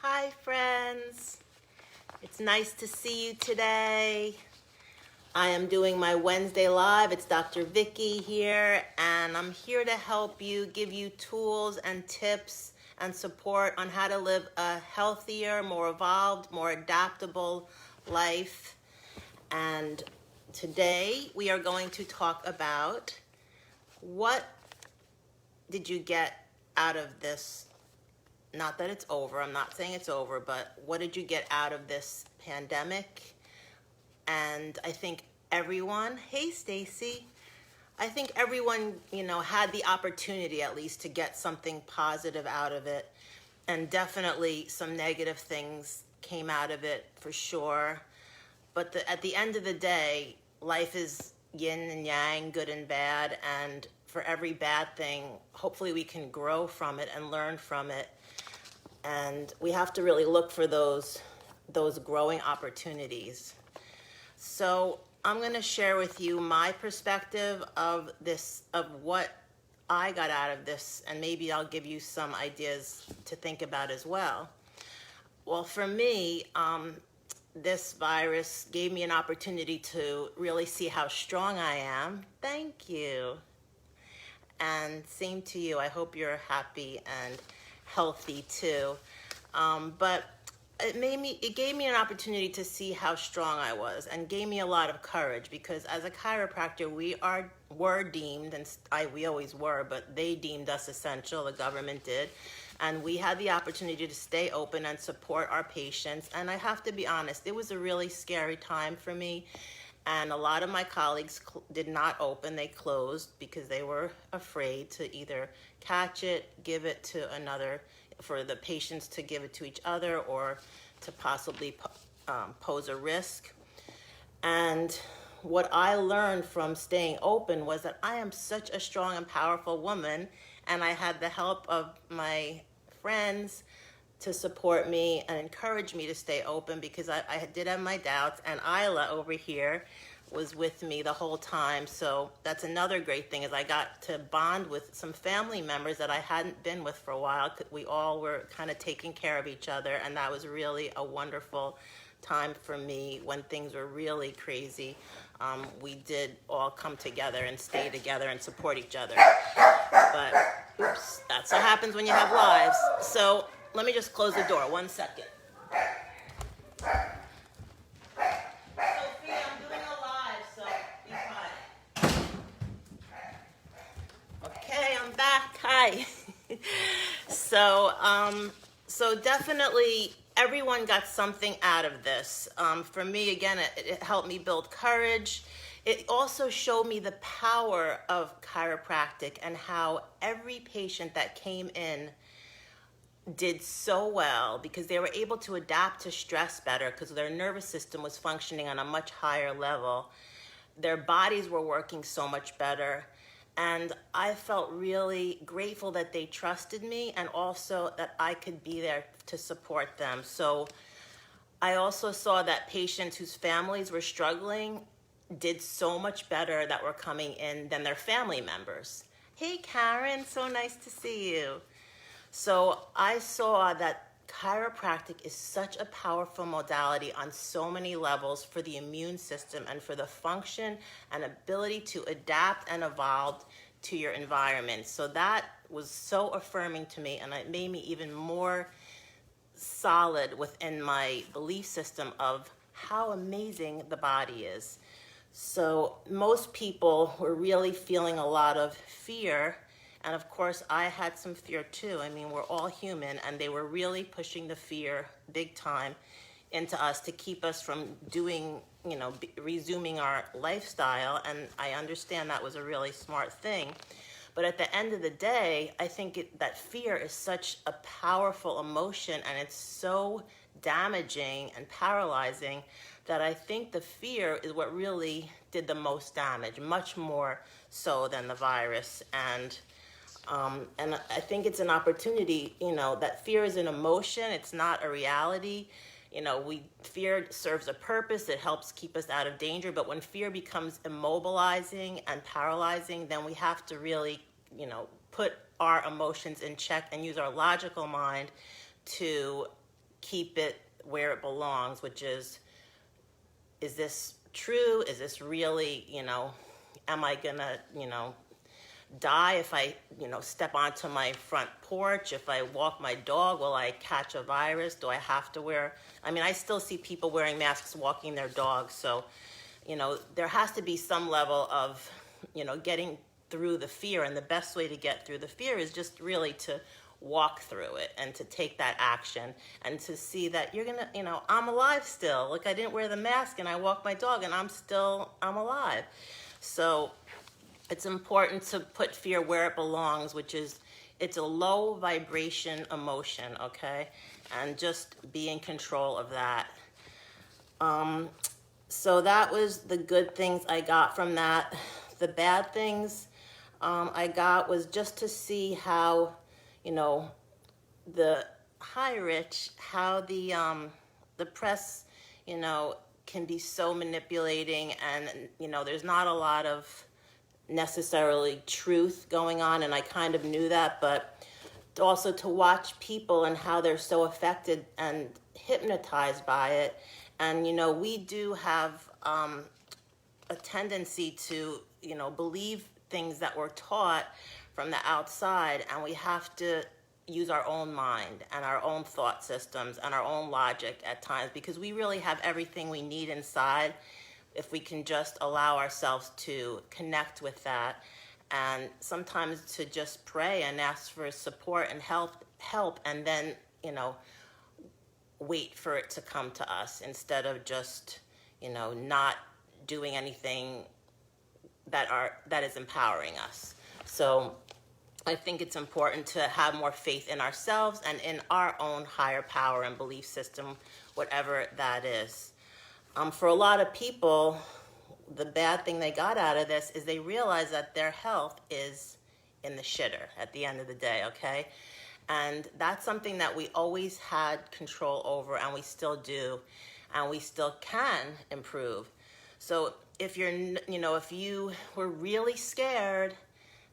Hi friends, it's nice to see you today. I am doing my Wednesday live. It's Dr. Vickie here, and I'm here to help you, give you tools and tips and support on how to live a healthier, more evolved, more adaptable life. And today we are going to talk about what did you get out of this. Not that it's over, I'm not saying it's over, but what did you get out of this pandemic? And I think everyone, hey Stacy, I think everyone, had the opportunity at least to get something positive out of it. And definitely some negative things came out of it for sure. But at the end of the day, life is yin and yang, good and bad. And for every bad thing, hopefully we can grow from it and learn from it. And we have to really look for those growing opportunities. So I'm going to share with you my perspective of what I got out of this, and maybe I'll give you some ideas to think about as well. Well, for me, this virus gave me an opportunity to really see how strong I am. Thank you. And same to you. I hope you're happy and healthy too. But it gave me an opportunity to see how strong I was, and gave me a lot of courage, because as a chiropractor, were deemed, and we always were, but they deemed us essential, the government did, and we had the opportunity to stay open and support our patients. And I have to be honest, it was a really scary time for me. And a lot of my colleagues did not open, they closed because they were afraid to either catch it, give it to another, for the patients to give it to each other, or to possibly pose a risk. And what I learned from staying open was that I am such a strong and powerful woman, and I had the help of my friends to support me and encourage me to stay open, because I did have my doubts, and Isla over here was with me the whole time. So that's another great thing, is I got to bond with some family members that I hadn't been with for a while. We all were kind of taking care of each other, and that was really a wonderful time for me when things were really crazy. We did all come together and stay together and support each other. But oops, that's what happens when you have lives. So let me just close the door, 1 second. Sophie, I'm doing a live, so be quiet. Okay, I'm back. Hi. So definitely everyone got something out of this. For me, again, it helped me build courage. It also showed me the power of chiropractic, and how every patient that came in did so well, because they were able to adapt to stress better, because their nervous system was functioning on a much higher level. Their bodies were working so much better. And I felt really grateful that they trusted me, and also that I could be there to support them. So I also saw that patients whose families were struggling did so much better that were coming in than their family members. Hey Karen, so nice to see you. So I saw that chiropractic is such a powerful modality on so many levels for the immune system, and for the function and ability to adapt and evolve to your environment. So that was so affirming to me, and it made me even more solid within my belief system of how amazing the body is. So most people were really feeling a lot of fear. And of course, I had some fear too. I mean, we're all human, and they were really pushing the fear big time into us to keep us from doing, resuming our lifestyle. And I understand that was a really smart thing. But at the end of the day, I think that fear is such a powerful emotion, and it's so damaging and paralyzing, that I think the fear is what really did the most damage, much more so than the virus. And I think it's an opportunity, that fear is an emotion. It's not a reality. Fear serves a purpose. It helps keep us out of danger. But when fear becomes immobilizing and paralyzing, then we have to really, put our emotions in check and use our logical mind to keep it where it belongs, which is this true? Is this really, am I gonna, die if I, step onto my front porch? If I walk my dog, will I catch a virus? Do I have to wear, I still see people wearing masks walking their dogs. So, there has to be some level of, getting through the fear. And the best way to get through the fear is just really to walk through it and to take that action and to see that you're gonna, I'm alive still. Like, I didn't wear the mask and I walk my dog and I'm alive. So it's important to put fear where it belongs, which is, it's a low vibration emotion, okay? And just be in control of that. So that was the good things I got from that. The bad things I got was just to see how, the Rich, how the press, can be so manipulating, and there's not a lot of necessarily truth going on, and I kind of knew that, but also to watch people and how they're so affected and hypnotized by it. And we do have a tendency to believe things that we're taught from the outside, and we have to use our own mind and our own thought systems and our own logic at times, because we really have everything we need inside if we can just allow ourselves to connect with that, and sometimes to just pray and ask for support and help, and then wait for it to come to us, instead of just not doing anything that is empowering us. So I think it's important to have more faith in ourselves and in our own higher power and belief system, whatever that is. For a lot of people, the bad thing they got out of this is they realize that their health is in the shitter at the end of the day, okay? And that's something that we always had control over, and we still do, and we still can improve. So if if you were really scared,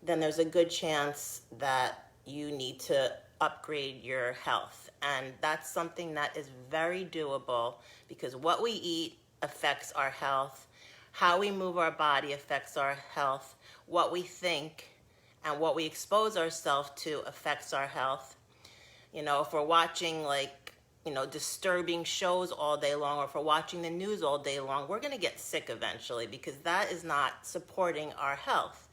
then there's a good chance that you need to upgrade your health. And that's something that is very doable, because what we eat affects our health. How we move our body affects our health. What we think and what we expose ourselves to affects our health. If we're watching disturbing shows all day long, or if we're watching the news all day long, we're going to get sick eventually, because that is not supporting our health.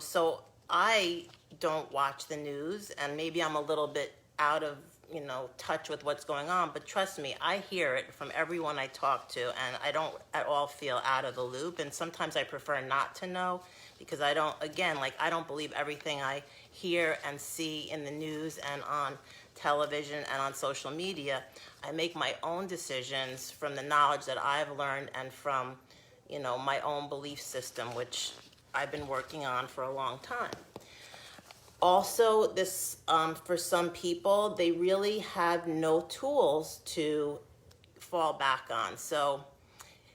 So I don't watch the news, and maybe I'm a little bit out of touch with what's going on, but trust me, I hear it from everyone I talk to, and I don't at all feel out of the loop. And sometimes I prefer not to know, because I don't believe everything I hear and see in the news and on television and on social media. I make my own decisions from the knowledge that I've learned and from my own belief system, which I've been working on for a long time. Also, this, for some people, they really have no tools to fall back on. So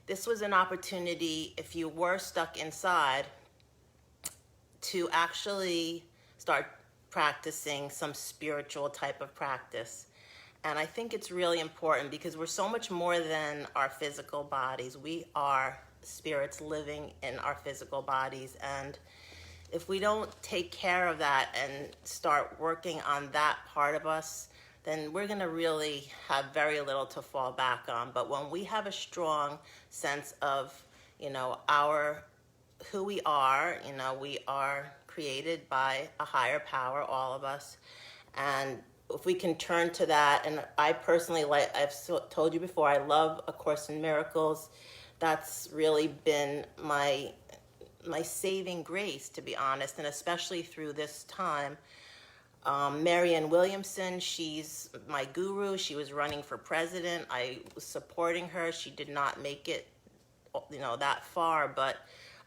this was an opportunity, if you were stuck inside, to actually start practicing some spiritual type of practice. And I think it's really important, because we're so much more than our physical bodies. We are spirits living in our physical bodies, and if we don't take care of that and start working on that part of us, then we're going to really have very little to fall back on. But when we have a strong sense of who we are created by a higher power, all of us, and if we can turn to that. And I personally, like I've told you before, I love A Course in Miracles. That's really been my saving grace, to be honest, and especially through this time. Marianne Williamson, she's my guru. She was running for president. I was supporting her. She did not make it, that far, but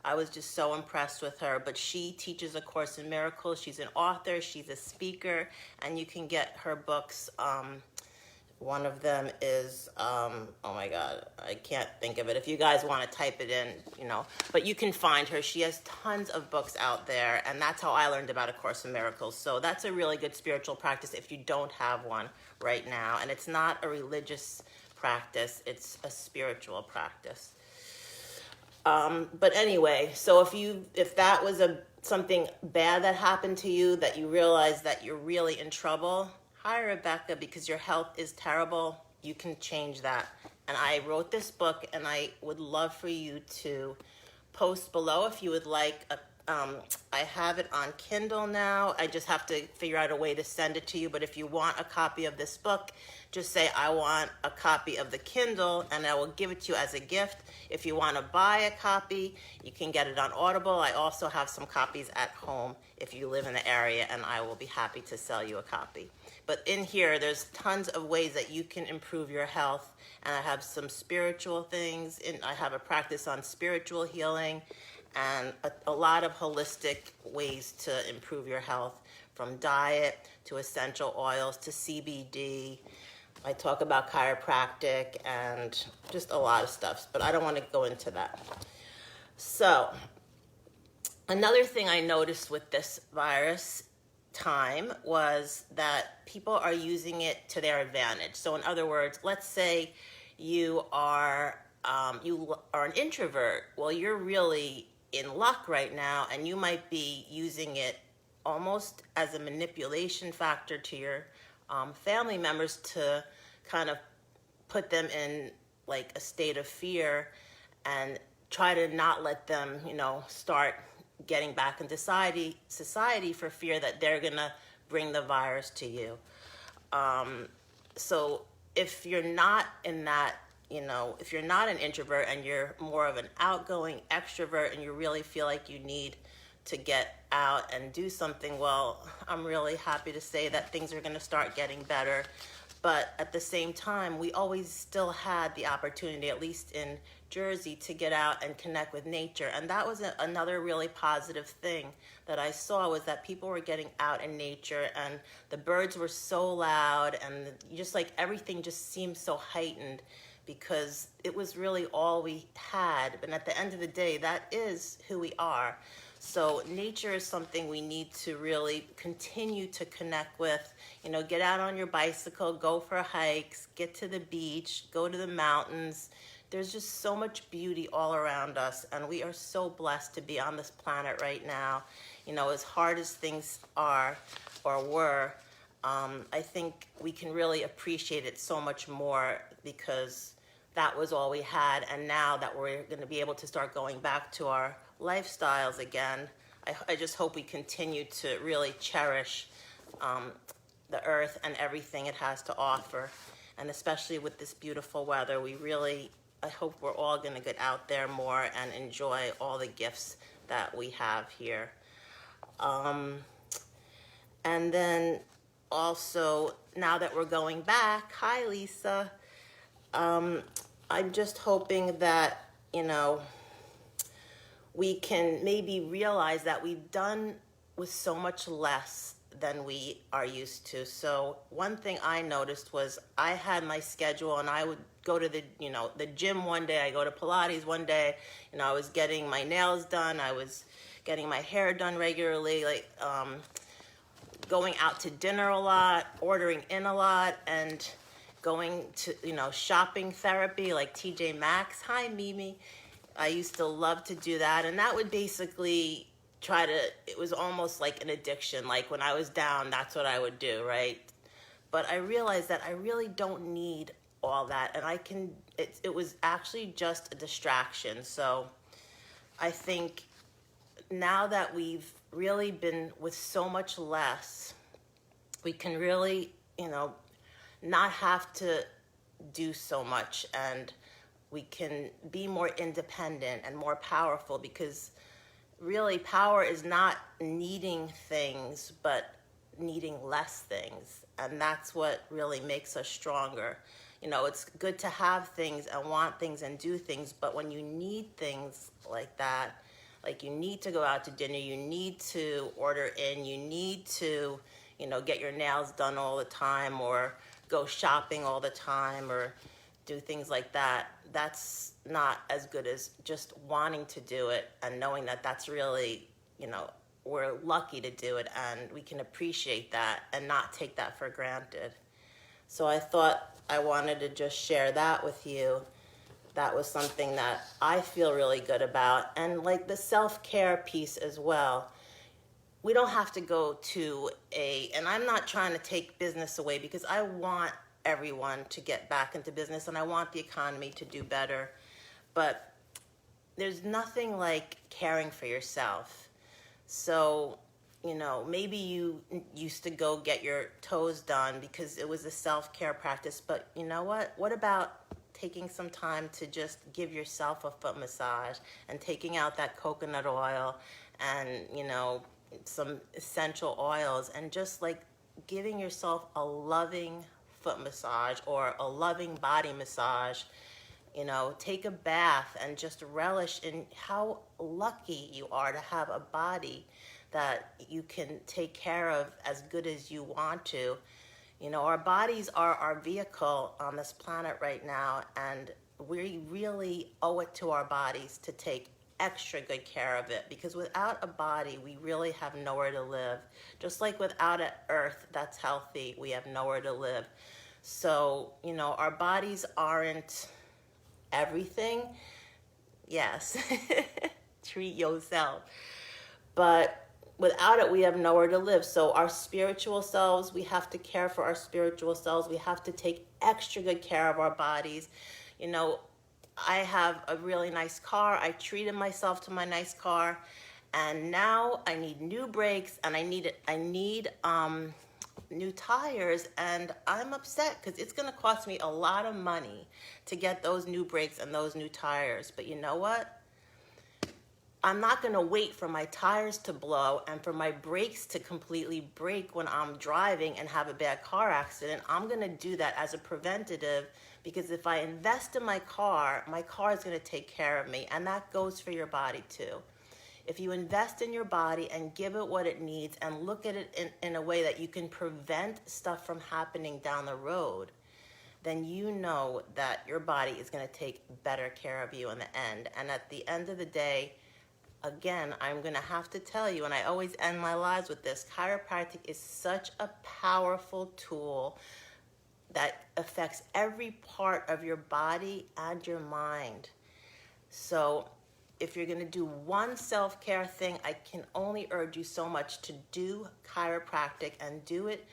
I was just so impressed with her. But she teaches A Course in Miracles. She's an author. She's a speaker, and you can get her books One of them is, oh my God, I can't think of it. If you guys want to type it in, but you can find her. She has tons of books out there, and that's how I learned about A Course in Miracles. So that's a really good spiritual practice if you don't have one right now. And it's not a religious practice, it's a spiritual practice. But anyway, so if that was something bad that happened to you, that you realize that you're really in trouble, hi Rebecca, because your health is terrible, you can change that. And I wrote this book, and I would love for you to post below if you would like I have it on Kindle now. I just have to figure out a way to send it to you. But if you want a copy of this book, just say, I want a copy of the Kindle, and I will give it to you as a gift. If you want to buy a copy, you can get it on Audible. I also have some copies at home if you live in the area, and I will be happy to sell you a copy. But in here, there's tons of ways that you can improve your health. And I have some spiritual things. I have a practice on spiritual healing, and a lot of holistic ways to improve your health, from diet to essential oils to CBD. I talk about chiropractic and just a lot of stuff, but I don't want to go into that. So another thing I noticed with this virus time was that people are using it to their advantage. So in other words, let's say you are an introvert. Well, you're really in luck right now, and you might be using it almost as a manipulation factor to your family members to kind of put them in like a state of fear and try to not let them, start getting back into society for fear that they're gonna bring the virus to you. So if you're not in that, if you're not an introvert and you're more of an outgoing extrovert and you really feel like you need to get out and do something, well, I'm really happy to say that things are going to start getting better. But at the same time, we always still had the opportunity, at least in Jersey, to get out and connect with nature. And that was another really positive thing that I saw, was that people were getting out in nature, and the birds were so loud, and just like everything just seemed so heightened, because it was really all we had. But at the end of the day, that is who we are. So nature is something we need to really continue to connect with. Get out on your bicycle, go for hikes, get to the beach, go to the mountains. There's just so much beauty all around us, and we are so blessed to be on this planet right now. As hard as things are or were, I think we can really appreciate it so much more, because that was all we had. And now that we're going to be able to start going back to our lifestyles again, I just hope we continue to really cherish the earth and everything it has to offer. And especially with this beautiful weather, I hope we're all going to get out there more and enjoy all the gifts that we have here. And then also, now that we're going back, hi Lisa, I'm just hoping that, we can maybe realize that we've done with so much less than we are used to. So one thing I noticed was I had my schedule, and I would go to the gym one day, I go to Pilates one day, I was getting my nails done, I was getting my hair done regularly, going out to dinner a lot, ordering in a lot, and going to, shopping therapy like TJ Maxx. Hi, Mimi. I used to love to do that. And that would basically it was almost like an addiction. Like when I was down, that's what I would do, right? But I realized that I really don't need all that. And it was actually just a distraction. So I think now that we've really been with so much less, we can really, not have to do so much, and we can be more independent and more powerful, because really power is not needing things, but needing less things. And that's what really makes us stronger. It's good to have things and want things and do things, but when you need things like that, like you need to go out to dinner, you need to order in, you need to, get your nails done all the time, or go shopping all the time or do things like that. That's not as good as just wanting to do it and knowing that that's really, we're lucky to do it and we can appreciate that and not take that for granted. So I thought I wanted to just share that with you. That was something that I feel really good about. And like the self-care piece as well. We don't have to go to and I'm not trying to take business away because I want everyone to get back into business and I want the economy to do better. But there's nothing like caring for yourself. So, maybe you used to go get your toes done because it was a self-care practice, but you know what? What about taking some time to just give yourself a foot massage and taking out that coconut oil and, some essential oils and just like giving yourself a loving foot massage or a loving body massage. Take a bath and just relish in how lucky you are to have a body that you can take care of as good as you want to. Our bodies are our vehicle on this planet right now, and we really owe it to our bodies to take extra good care of it, because without a body, we really have nowhere to live. Just like without an earth that's healthy, we have nowhere to live. So, our bodies aren't everything. Yes, treat yourself. But without it, we have nowhere to live. So our spiritual selves, we have to care for our spiritual selves. We have to take extra good care of our bodies. I have a really nice car. I treated myself to my nice car. And now I need new brakes and I need new tires, and I'm upset because it's going to cost me a lot of money to get those new brakes and those new tires. But you know what? I'm not going to wait for my tires to blow and for my brakes to completely break when I'm driving and have a bad car accident. I'm going to do that as a preventative, because if I invest in my car is going to take care of me, and that goes for your body too. If you invest in your body and give it what it needs and look at it in a way that you can prevent stuff from happening down the road, then you know that your body is going to take better care of you in the end. And at the end of the day, again, I'm going to have to tell you, and I always end my lives with this, chiropractic is such a powerful tool that affects every part of your body and your mind. So if you're going to do one self-care thing, I can only urge you so much to do chiropractic and do it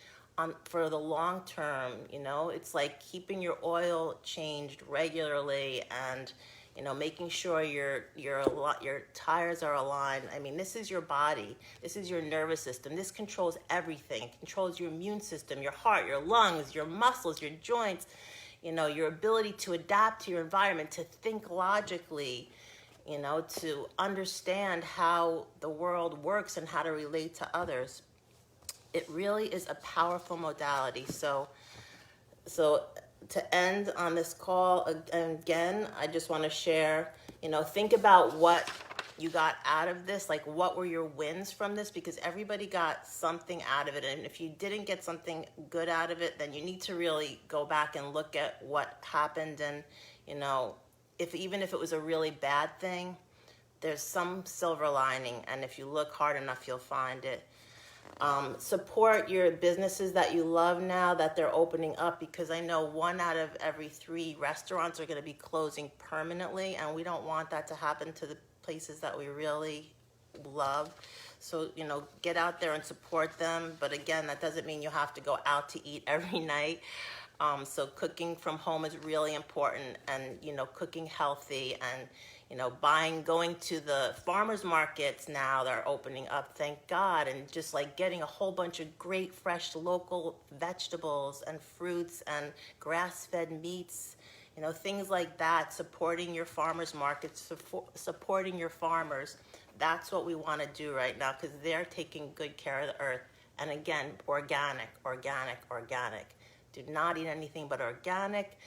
for the long term. It's like keeping your oil changed regularly and, making sure your tires are aligned. I mean, this is your body. This is your nervous system. This controls everything. It controls your immune system, your heart, your lungs, your muscles, your joints, your ability to adapt to your environment, to think logically, to understand how the world works and how to relate to others. It really is a powerful modality. So to end on this call, again, I just want to share, think about what you got out of this, like what were your wins from this, because everybody got something out of it. And if you didn't get something good out of it, then you need to really go back and look at what happened. And, even if it was a really bad thing, there's some silver lining, and if you look hard enough, you'll find it. Support your businesses that you love now that they're opening up, because I know 1 out of every 3 restaurants are going to be closing permanently, and we don't want that to happen to the places that we really love. So, get out there and support them. But again, that doesn't mean you have to go out to eat every night. So cooking from home is really important, and, cooking healthy, and, going to the farmers markets now that are opening up, thank God, and just like getting a whole bunch of great fresh local vegetables and fruits and grass-fed meats, things like that, supporting your farmers markets, supporting your farmers. That's what we want to do right now, because they're taking good care of the earth. And again, organic, organic, organic. Do not eat anything but organic,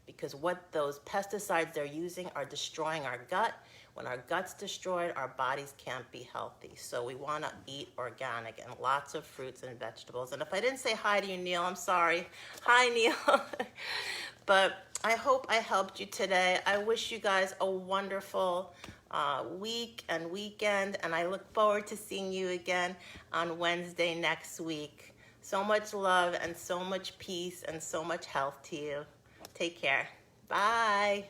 because what those pesticides they're using are destroying our gut, When our gut's destroyed, our bodies can't be healthy. So we want to eat organic and lots of fruits and vegetables. And if I didn't say hi to you, Neil, I'm sorry. Hi, Neil. But I hope I helped you today. I wish you guys a wonderful week and weekend, and I look forward to seeing you again on Wednesday next week. So much love and so much peace and so much health to you. Take care. Bye.